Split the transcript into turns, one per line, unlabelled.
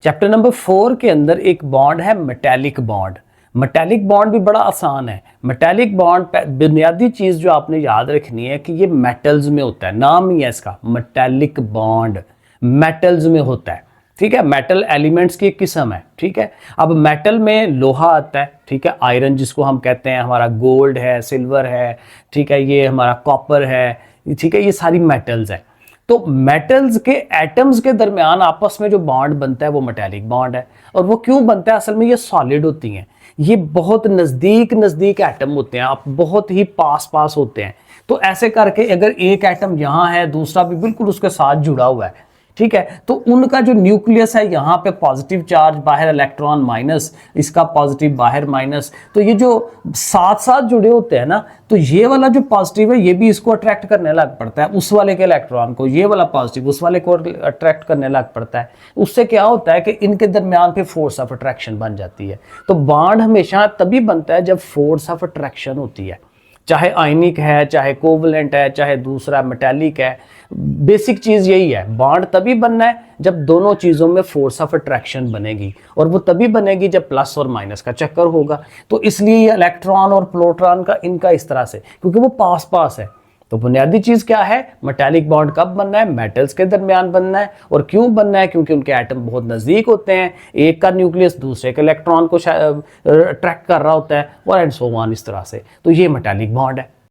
Chapter number 4 के अंदर एक बॉन्ड है मेटालिक बॉन्ड। मेटालिक बॉन्ड भी बड़ा आसान है। मेटालिक बॉन्ड बुनियादी चीज जो आपने याद रखनी है कि ये मेटल्स में होता है, नाम ही है इसका मेटालिक बॉन्ड, मेटल्स में होता है। ठीक है, मेटल एलिमेंट्स की एक किस्म है। ठीक है, अब मेटल में लोहा आता है, ठीक है, आयरन जिसको हम कहते हैं, हमारा गोल्ड है, सिल्वर है, ठीक है, ये हमारा कॉपर है, ठीक है, ये सारी मेटल्स है। तो मेटल्स के एटम्स के दरमियान आपस में जो बॉन्ड बनता है वो मेटालिक बॉन्ड है। और वो क्यों बनता है? असल में ये सॉलिड होती हैं, ये बहुत नजदीक नजदीक एटम होते हैं, आप बहुत ही पास पास होते हैं। तो ऐसे करके अगर एक एटम यहां है, दूसरा भी बिल्कुल उसके साथ जुड़ा हुआ है, ठीक है, तो उनका जो न्यूक्लियस है यहाँ पे पॉजिटिव चार्ज, बाहर इलेक्ट्रॉन माइनस, इसका पॉजिटिव बाहर माइनस, तो ये जो साथ साथ जुड़े होते हैं ना, तो ये वाला जो पॉजिटिव है ये भी इसको अट्रैक्ट करने लग पड़ता है, उस वाले के इलेक्ट्रॉन को, ये वाला पॉजिटिव उस वाले को अट्रैक्ट करने लग पड़ता है। उससे क्या होता है कि इनके दरमियान पे फोर्स ऑफ अट्रैक्शन बन जाती है। तो बॉन्ड हमेशा तभी बनता है जब फोर्स ऑफ अट्रैक्शन होती है, चाहे आयनिक है, चाहे कोवलेंट है, चाहे दूसरा मेटालिक है। बेसिक चीज यही है, बॉन्ड तभी बनना है जब दोनों चीजों में फोर्स ऑफ अट्रैक्शन बनेगी, और वो तभी बनेगी जब प्लस और माइनस का चक्कर होगा। तो इसलिए ये इलेक्ट्रॉन और प्रोटॉन का इनका इस तरह से, क्योंकि वो पास पास है। तो बुनियादी चीज क्या है, मेटालिक बॉन्ड कब बनना है? मेटल्स के दरमियान बनना है। और क्यों बनना है? क्योंकि उनके एटम बहुत नजदीक होते हैं, एक का न्यूक्लियस दूसरे के इलेक्ट्रॉन को अट्रैक्ट कर रहा होता है, और एंड सो ऑन, इस तरह से। तो ये मेटालिक बॉन्ड है।